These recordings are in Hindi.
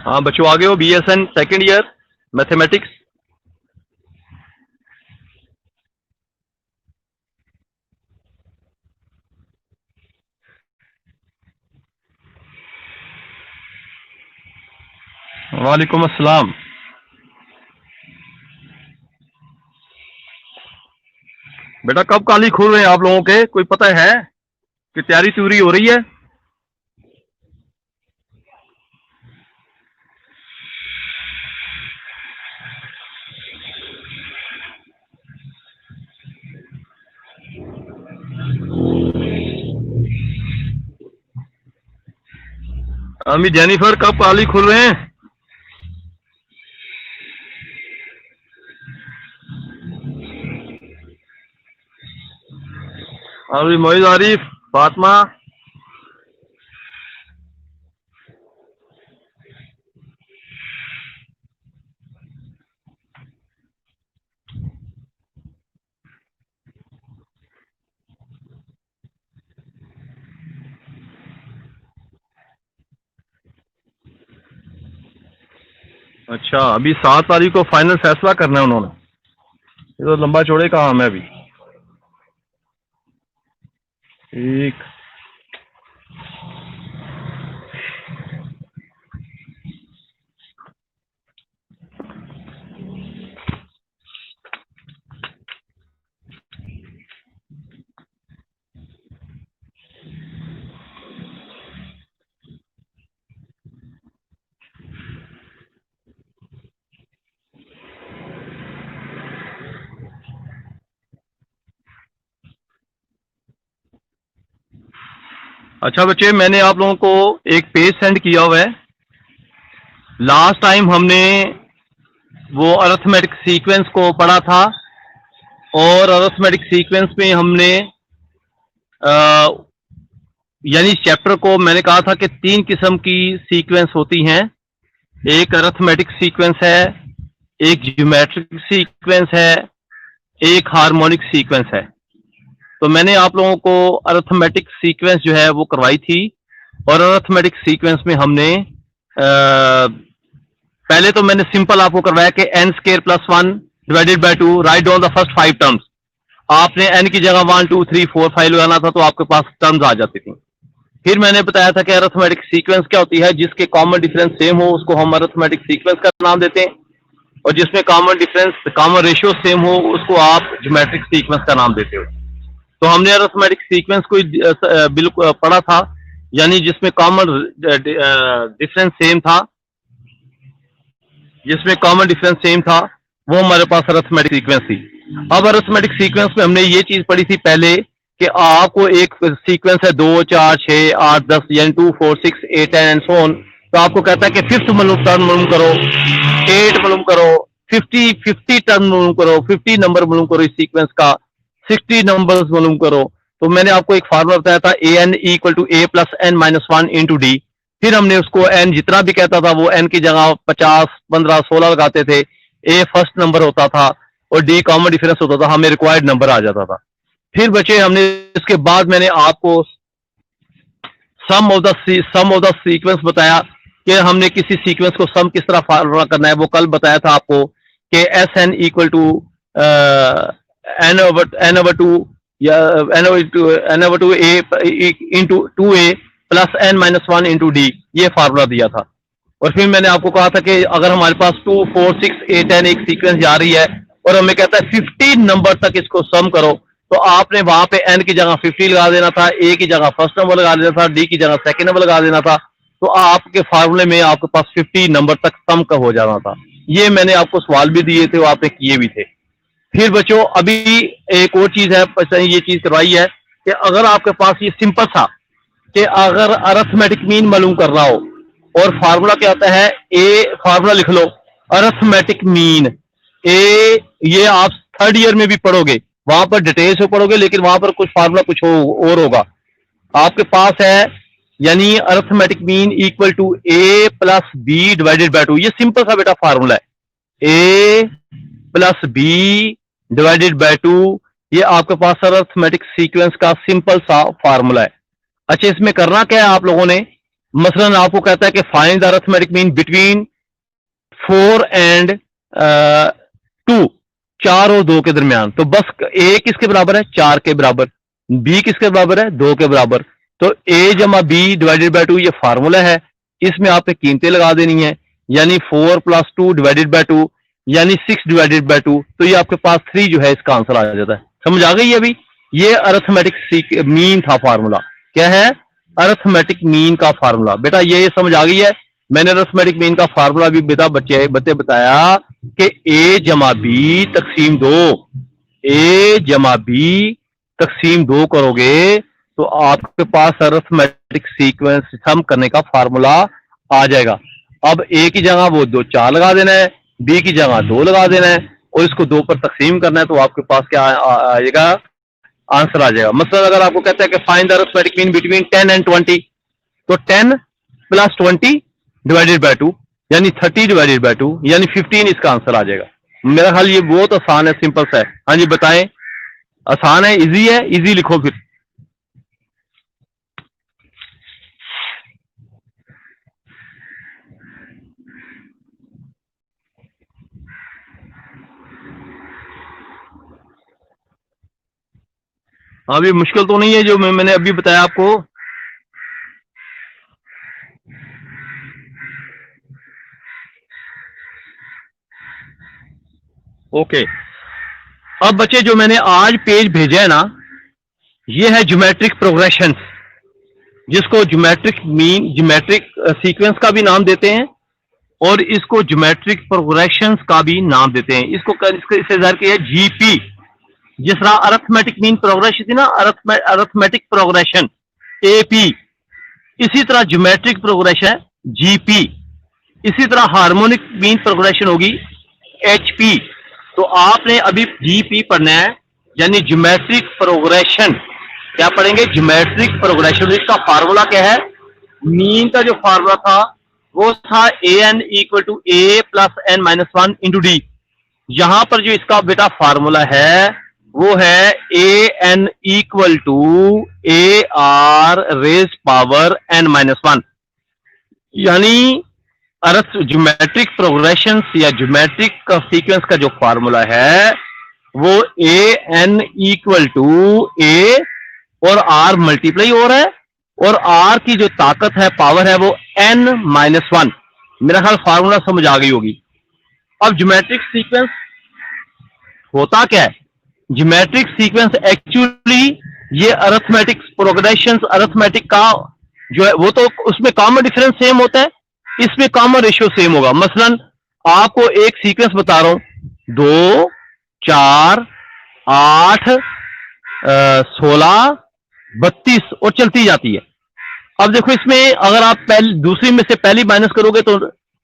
हाँ बच्चों, आगे हो BSN सेकेंड ईयर मैथमेटिक्स। वालेकुम अस्सलाम। बेटा कब काली खुल रहे हैं आप लोगों के, कोई पता है कि तैयारी त्यूरी हो रही है? अम्मी जेनिफर कब काली खुल रहे हैं? अभी मोइज आरिफ, फातिमा। अच्छा, अभी 7 तारीख को फाइनल फैसला करना है उन्होंने। ये तो लंबा चौड़े काम है अभी। ठीक। अच्छा बच्चे, मैंने आप लोगों को एक पेज सेंड किया हुआ है। लास्ट टाइम हमने वो अरिथमेटिक सीक्वेंस को पढ़ा था, और अरिथमेटिक सीक्वेंस में हमने यानी चैप्टर को मैंने कहा था कि 3 किस्म की सीक्वेंस होती हैं। एक अरिथमेटिक सीक्वेंस है, एक ज्योमेट्रिक सीक्वेंस है, एक हार्मोनिक सीक्वेंस है। तो मैंने आप लोगों को अरिथमेटिक सीक्वेंस जो है वो करवाई थी, और अरिथमेटिक सीक्वेंस में हमने पहले तो मैंने सिंपल आपको करवाया कि n square plus 1 divided by 2, write down the first 5 terms. आपने n की जगह 1 2 3 4 5 लगाना था, तो आपके पास टर्म्स आ जाती थी। फिर मैंने बताया था कि अरिथमेटिक सीक्वेंस क्या होती है, जिसके कॉमन डिफरेंस सेम हो उसको हम अरिथमेटिक सीक्वेंस का नाम देते हैं, और जिसमें common difference common ratio same हो उसको आप ज्योमेट्रिक सीक्वेंस का नाम देते हो। तो हमने अरिथमेटिक सीक्वेंस को बिल्कुल पढ़ा था, यानी जिसमें कॉमन डिफरेंस सेम था, वो हमारे पास अरिथमेटिक सीक्वेंस थी। अब अरिथमेटिक सीक्वेंस में हमने ये चीज पढ़ी थी पहले कि आपको एक सीक्वेंस है 2 4 6 8 10 यानी 2 4 6 8 10 एंड सो ऑन। तो आपको कहता है कि फिफ्थ टर्म मालूम करो, 8 मालूम करो, 50 टर्म मालूम करो, 50 नंबर मालूम करो इस सीक्वेंस का, 60 नंबर्स मालूम करो। तो मैंने आपको एक फार्मूला बताया था an equal to a plus n minus 1 into d. फिर हमने उसको n जितना भी कहता था वो n की जगह 50 15 16 लगाते थे। a फर्स्ट नंबर होता था और d कॉमन डिफरेंस होता था, हमें रिक्वायर्ड नंबर आ जाता था। फिर बचे हमने, इसके बाद मैंने आपको सम ऑफ द सीक्वेंस बताया कि हमने किसी सीक्वेंस को सम किस तरह फार्मूला करना है। वो कल बताया था आपको कि S n equal to n over two या n over two a into 2a plus n minus 1 into D, ये फार्मूला दिया था। और फिर मैंने आपको कहा था कि अगर हमारे पास 2 4 6 8 10 एक सीक्वेंस जा रही है और हमें कहता है 15 नंबर तक इसको सम करो, तो आपने वहां पे n की जगह 50 लगा देना था, a की जगह फर्स्ट नंबर लगा देना था, d की जगह सेकंड नंबर लगा देना था। तो आपके फार्मूले में आपके पास 50 नंबर तक सम का हो जाना था। ये मैंने आपको सवाल भी दिए थे, वो आपने किए भी थे। फिर बच्चों अभी एक और चीज है, ये चीज करवाई है कि अगर आपके पास ये सिंपल था कि अगर अरिथमेटिक मीन मालूम करना हो, और फार्मूला क्या होता है, ए फार्मूला लिख लो अरिथमेटिक मीन। ए ये आप थर्ड ईयर में भी पढ़ोगे, वहां पर डिटेल्स में पढ़ोगे, लेकिन वहां पर कुछ फार्मूला कुछ और होगा आपके पास है, यानी arithmetic mean equal to a plus b divided by 2। ये सिंपल सा बेटा फार्मूला है, a plus b divided by 2। ये आपके पास अरिथमेटिक सीक्वेंस का सिंपल सा फार्मूला है। अच्छा, इसमें करना क्या है आप लोगों ने, मसलन आपको कहता है कि find the arithmetic mean between 4 and 2, 4 और 2 के दरमियान, तो बस ए किसके बराबर है? 4 के बराबर। बी किसके बराबर है? 2 के बराबर। तो ए जमा बी डिवाइडेड बाय 2 ये फार्मूला है, इसमें आपने कीमतें लगा देनी है, यानी 4 + 2 डिवाइडेड बाय 2 यानी 6 डिवाइडेड बाय 2, तो ये आपके पास 3 जो है इसका आंसर आ जाता है। समझ आ गई अभी? ये अरिथमेटिक मीन था फार्मूला। क्या है? अरिथमेटिक मीन का फार्मूला। बेटा ये समझ आ गई है? मैंने अरिथमेटिक मीन का फार्मूला भी बेटा बच्चे बताया कि a जमा बी तकसीम 2, a जमा बी तकसीम 2 करोगे तो आपके पास अरिथमेटिक सीक्वेंस सम करने का फार्मूला आ जाएगा। अब a की जगह वो 2 4 लगा देना है, b की जगह 2 लगा देना है और इसको 2 पर तकसीम करना है, तो आपके पास क्या आएगा? आंसर आ जाएगा। मतलब अगर आपको कहता है कि find the arithmetic mean between 10 and 20, तो 10 + 20 डिवाइडेड बाय 2 यानी 30 डिवाइडेड बाय 2 यानी 15 इसका आंसर आ जाएगा। मेरा ख्याल ये बहुत आसान है, सिंपल सा है। हाँ जी बताएं, आसान है, इजी है? इजी लिखो फिर। अभी मुश्किल तो नहीं है जो मैंने अभी बताया आपको? ओके। अब बच्चे जो मैंने आज पेज भेजा है ना, ये है ज्योमेट्रिक प्रोग्रेशन, जिसको ज्योमेट्रिक मीन, ज्योमेट्रिक सीक्वेंस का भी नाम देते हैं और इसको ज्योमेट्रिक प्रोग्रेशंस का भी नाम देते हैं। इसको इससे ज़ाहिर किया है जीपी। जिस तरह अरिथमेटिक मीन प्रोग्रेशन थी ना, अरिथमेटिक प्रोग्रेशन एपी, इसी तरह ज्योमेट्रिक प्रोग्रेशन जीपी, इसी तरह हार्मोनिक मीन प्रोग्रेशन होगी एचपी। तो आपने अभी जीपी पढ़ना है, यानी ज्योमेट्रिक प्रोग्रेशन। क्या पढ़ेंगे? Geometric progression. इसका फार्मूला क्या है? मीन का जो फार्मूला था वो था an = a + n-1 × d। यहां पर जो इसका बेटा फार्मूला है वो है an = ar⁻n-1, यानी ज्योमेट्रिक प्रोग्रेशन या ज्योमेट्रिक सीक्वेंस का जो फार्मूला है वो an = a और r मल्टीप्लाई हो रहा है और r की जो ताकत है, पावर है, वो n-1। मेरा ख्याल फार्मूला समझ आ गई होगी। अब ज्योमेट्रिक सीक्वेंस होता क्या है? ज्योमेट्रिक सीक्वेंस एक्चुअली ये अरिथमेटिक प्रोग्रेशंस, अरिथमेटिक का जो है वो तो उसमें कॉमन डिफरेंस सेम होता है, इसमें कॉमन रेशियो सेम होगा। मसलन आपको एक सीक्वेंस बता रहा हूं, 2 4 8 16 32 और चलती जाती है। अब देखो इसमें अगर आप दूसरी में से पहली माइनस करोगे तो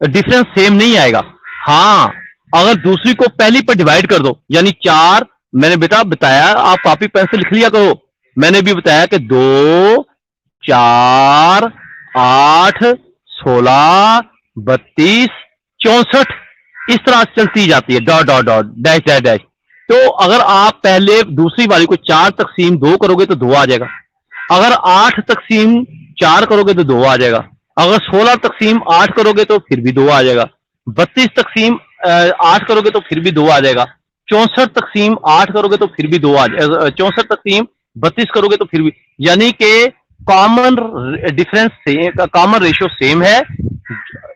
डिफरेंस सेम नहीं आएगा। हाँ, अगर दूसरी को पहली पर डिवाइड कर दो, यानी 4, मैंने बेटा बताया, आप कॉपी पेन से लिख लिया करो, मैंने भी बताया कि 2 4 8 16 32 64 इस तरह चलती जाती है, dot dot dot dash dash dash. तो अगर आप पहले दूसरी वाली को 4 तकसीम 2 करोगे तो 2 आ जाएगा, अगर 8 तकसीम 4 करोगे तो 2 आ जाएगा, अगर 16 तकसीम 8 करोगे तो फिर भी 2 आ जाएगा, 32 तकसीम 8 करोगे तो फिर भी 2 आ जाएगा, 64 तकसीम 8 करोगे तो फिर भी 2 आ जाएगा, 64 तकसीम 32 करोगे तो फिर भी, यानी कि कॉमन डिफरेंस से कॉमन रेशियो सेम है।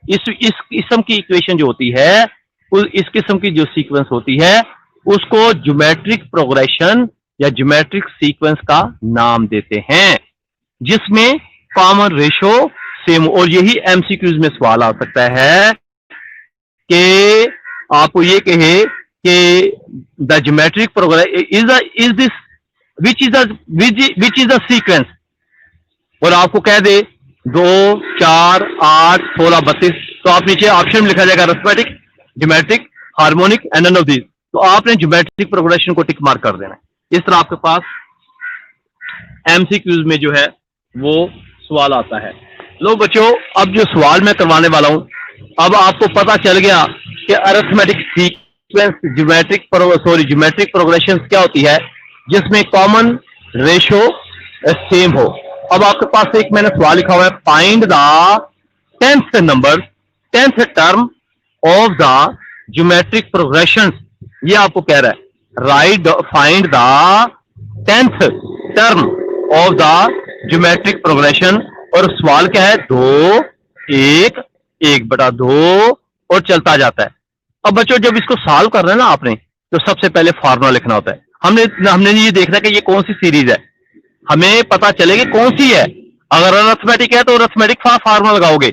इस किस्म की इक्वेशन जो होती है, इस किस्म की जो सीक्वेंस होती है उसको ज्योमेट्रिक प्रोग्रेशन या ज्योमेट्रिक सीक्वेंस का नाम देते हैं, जिसमें कॉमन रेशियो सेम। और यही एमसीक्यूज में सवाल आ सकता है कि आपको ये कहे कि the geometric progression is this which is the sequence, और आपको कह दे 2 4 8 16 32, तो आप नीचे ऑप्शन में लिखा जाएगा arithmetic, geometric, harmonic and none of these. तो आपने ज्योमेट्रिक प्रोग्रेशन को टिक मार्क कर देना है। इस तरह आपके पास एमसीक्यूज में जो है वो सवाल आता है। लो बच्चों, अब जो सवाल मैं करवाने वाला हूं, अब आपको पता चल गया कि अरिथमेटिक सीक्वेंस ज्योमेट्रिक प्रोग्रेशन क्या होती है, जिसमें कॉमन रेशियो सेम हो। अब आपके पास एक मैंने सवाल लिखा हुआ है, find the 10th number, 10th term of the geometric progression. ये आपको कह रहा है right find the 10th term of the geometric progression. और सवाल क्या है, 2 1 1/2 और चलता जाता है। अब बच्चों जब इसको सॉल्व कर रहे हैं ना आपने, तो सबसे पहले फार्मूला लिखना होता है। हमने ये देखना है कि ये कौन सी सीरीज है, हमें पता चलेगी कौन सी है। अगर अरिथमेटिक है तो अरिथमेटिक फार्मूला लगाओगे,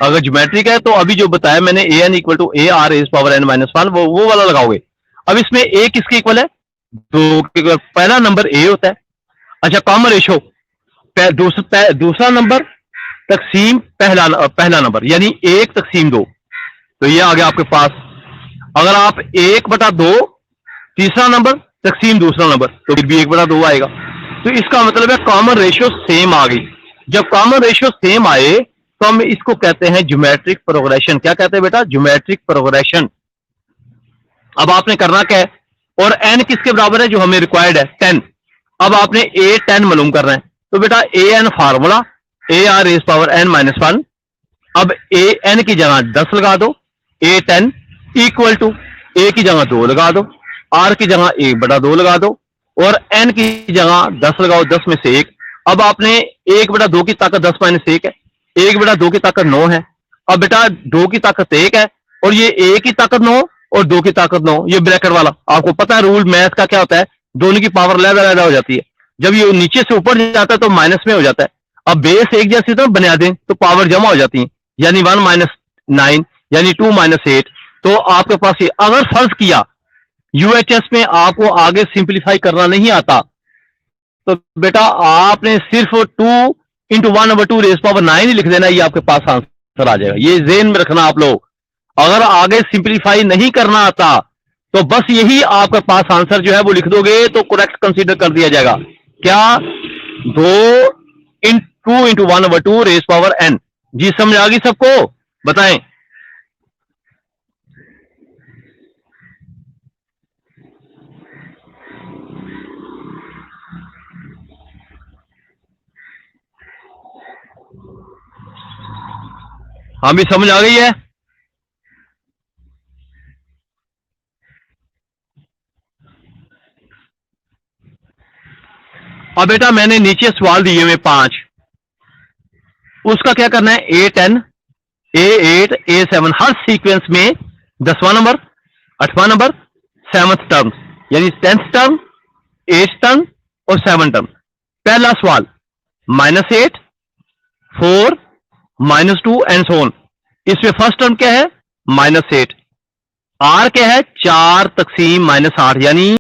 अगर ज्योमेट्रिक है तो अभी जो बताया मैंने a n equal to a r as power n minus one, वो वाला लगाओगे। अब इसमें ए किसके इक्वल है, 2 के इक्वल। पहला नंबर ए होता है। अच्छा, कॉमन रेशो दूसरा नंबर तकसीम पहला नंबर, यानी 1/2। तो ये आ गया आपके पास। अगर आप 1/2 तीसरा नंबर तकसीम दूसरा नंबर, तो फिर भी 1/2 आएगा। तो इसका मतलब है कॉमन रेशियो सेम आ गई। जब कॉमन रेशियो सेम आए तो हम इसको कहते हैं ज्योमेट्रिक प्रोग्रेशन। क्या कहते हैं बेटा, ज्योमेट्रिक प्रोग्रेशन। अब आपने करना क्या है, और एन किसके बराबर है जो हमें रिक्वायर्ड है, 10। अब आपने ए 10 मालूम करना है, तो बेटा a n formula a r as power n minus one. अब ए एन की जगह 10 लगा दो, ए 10 इक्वल टू ए की जगह 2 लगा दो, आर की जगह 1/2 लगा दो, और एन की जगह 10 लगाओ, 10 में से 1। अब आपने 1/2 की ताकत 10 माइनस 1 है, 1/2 की ताकत 9 है। अब बेटा 2 की ताकत 1 है, और ये 1 की ताकत 9 और 2 की ताकत 9। ये ब्रैकेट वाला आपको पता है रूल मैथ का क्या होता है, दोनों की पावर अलग-अलग हो जाती है। जब ये नीचे से ऊपर जाता है तो माइनस में हो जाता है। अब बेस एक जैसी तो बना दें तो पावर जमा हो जाती है, यानी 1 - 9 यानी 2 - 8। तो आपके पास ये, अगर फर्ज किया यूएचएस में आपको आगे सिंप्लीफाई करना नहीं आता, तो बेटा आपने सिर्फ 2 × 1/2 रेज़ पावर 9 ही लिख देना, ये आपके पास आंसर आ जाएगा। ये ज़हन में रखना आप लोग। अगर आगे सिंप्लीफाई नहीं करना आता तो बस यही आपके पास आंसर जो है वो लिख दोगे तो करेक्ट कंसीडर कर दिया जाएगा। क्या, 2 × 1/2 रेज़ पावर n। जी समझ आ गई सबको, बताएं। हाँ भी समझ आ गई है। अब बेटा मैंने नीचे सवाल दिए हुए 5, उसका क्या करना है, A10 A8 A7 हर सीक्वेंस में 10वां नंबर, 8वां नंबर, 7th टर्म, यानी 10th टर्म, 8th टर्म और 7th टर्म। पहला सवाल -8 4 -2 एंड सो ऑन। इसमें फर्स्ट टर्म क्या है, -8। आर क्या है, 4 तकसीम -8 यानी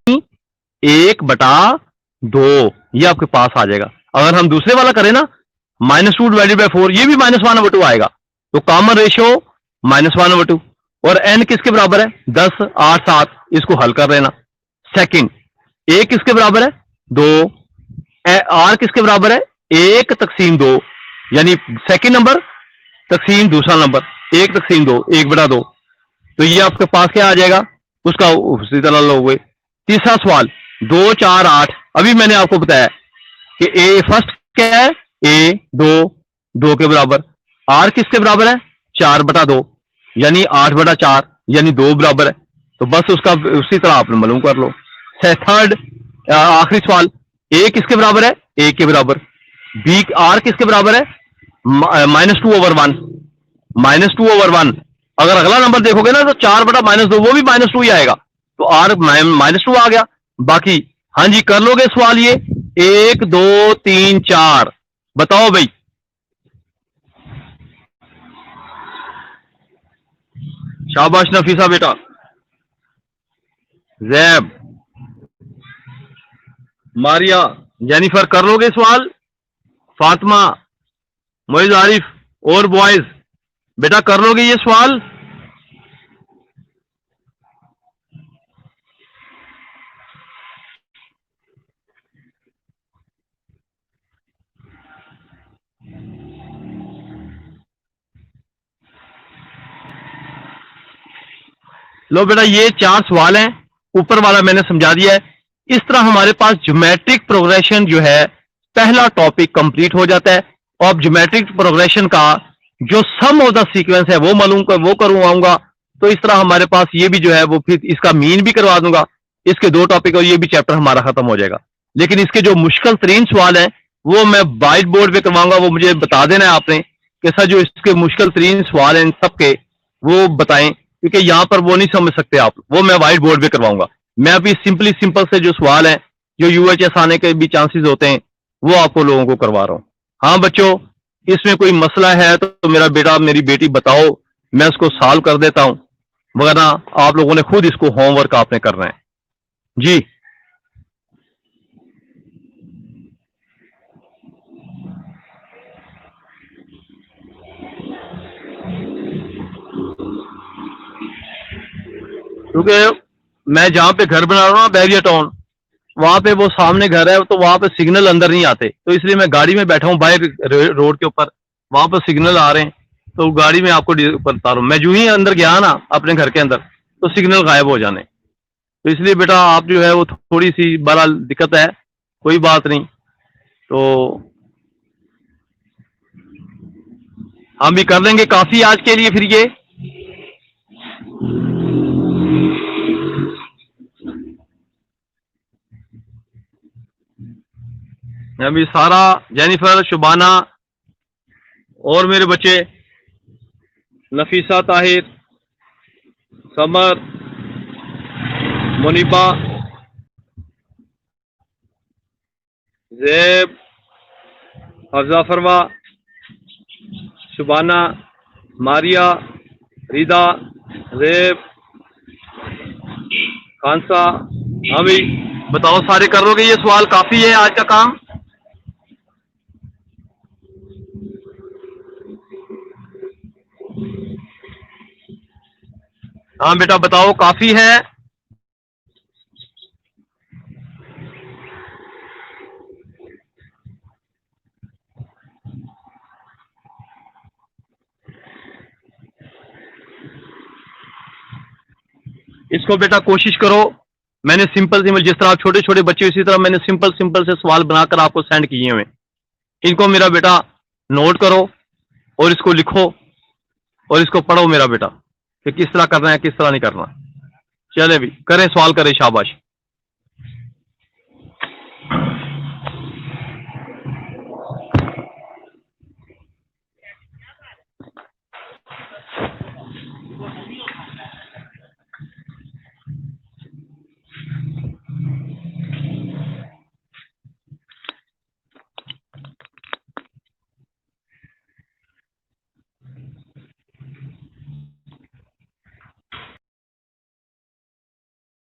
1/2। ये आपके पास आ जाएगा। अगर हम दूसरे वाला करें ना, -2 / 4, ये भी -1/2 आएगा। तो कॉमन रेशियो -1/2। और n किसके बराबर है, 10 8 7। इसको हल कर लेना। सेकंड, a किसके बराबर है, 2। r किसके बराबर है, 1 तकसीम 2, यानी सेकंड नंबर तकसीम दूसरा नंबर, 1 तकसीम 2 1/2। तो ये आपके पास क्या आ जाएगा, उसका उसी तरह लोगे। तीसरा सवाल 2 4 8। अभी मैंने आपको बताया कि ए फर्स्ट क्या है, ए 2 के बराबर। आर किसके बराबर है, 4/2 यानी 8/4 यानी 2 बराबर है। तो बस उसका उसी तरह आप मालूम कर लो। थर्ड आखिरी सवाल, ए किसके बराबर है, 1 के बराबर। बी आर किसके बराबर है, -2/1 -2/1। अगर अगला नंबर देखोगे ना तो 4/-2 वो भी -2 ही आएगा। तो आर -2 आ गया। बाकी हाँ जी कर लोगे सवाल ये, 1 2 3 4। बताओ भाई। शाबाश नफीसा बेटा। जैब, मारिया, जेनिफर कर लोगे सवाल। फातिमा, मोइज, आरिफ और बॉयज बेटा कर लोगे ये सवाल। लो बेटा ये 4 सवाल हैं, ऊपर वाला मैंने समझा दिया है। इस तरह हमारे पास ज्योमेट्रिक प्रोग्रेशन जो है पहला टॉपिक कंप्लीट हो जाता है। और ज्योमेट्रिक प्रोग्रेशन का जो सम ऑफ द सीक्वेंस है वो मालूम कर वो करवाऊंगा। तो इस तरह हमारे पास ये भी जो है वो फिर इसका मीन भी करवा दूंगा। इसके 2 टॉपिक और ये भी चैप्टर हमारा खत्म हो जाएगा। लेकिन इसके जो मुश्किल तरीन सवाल है वो मैं वाइट बोर्ड पे करवाऊंगा। वो मुझे बता देना है आपने कि सर जो इसके मुश्किल तरीन सवाल हैं इन सबके वो बताएं, क्योंकि यहाँ पर वो नहीं समझ सकते आप। वो मैं वाइट बोर्ड पे करवाऊंगा। मैं अभी सिंपल से जो सवाल है जो यूएचएस आने के भी चांसेस होते हैं वो आपको लोगों को करवा रहा हूँ। हाँ बच्चों, इसमें कोई मसला है तो मेरा बेटा मेरी बेटी बताओ, मैं उसको सॉल्व कर देता हूं। वरना आप लोगों ने खुद इसको होमवर्क आपने करना है जी। क्योंकि मैं जहां पे घर बना रहा हूँ ना, बैरिया टाउन, वहां पे वो सामने घर है तो वहां पे सिग्नल अंदर नहीं आते। तो इसलिए मैं गाड़ी में बैठा हूँ बाहर रोड के ऊपर, वहां पर सिग्नल आ रहे हैं तो गाड़ी में आपको बता रहा हूँ। मैं जो ही अंदर गया ना अपने घर के अंदर तो सिग्नल गायब हो जाने। तो इसलिए बेटा आप जो है वो थोड़ी सी बहरहाल दिक्कत है, कोई बात नहीं। तो हम भी कर लेंगे काफी आज के लिए। फिर ये अभी सारा, जेनिफर, शुबाना और मेरे बच्चे नफीसा, ताहिर, समर, मुनीबा, जैब, हफ्जा फरवा, शुबाना, मारिया, रिदा, जैब, खानसा, अभी बताओ सारे कर लोगे ये सवाल? काफी है आज का काम। हाँ बेटा बताओ, काफी है? इसको बेटा कोशिश करो। मैंने सिंपल जिस तरह आप छोटे छोटे बच्चे उसी तरह मैंने सिंपल से सवाल बनाकर आपको सेंड किए हुए। इनको मेरा बेटा नोट करो और इसको लिखो और इसको पढ़ो मेरा बेटा कि किस तरह करना है किस तरह नहीं करना। चले भी करें, सवाल करें, शाबाश।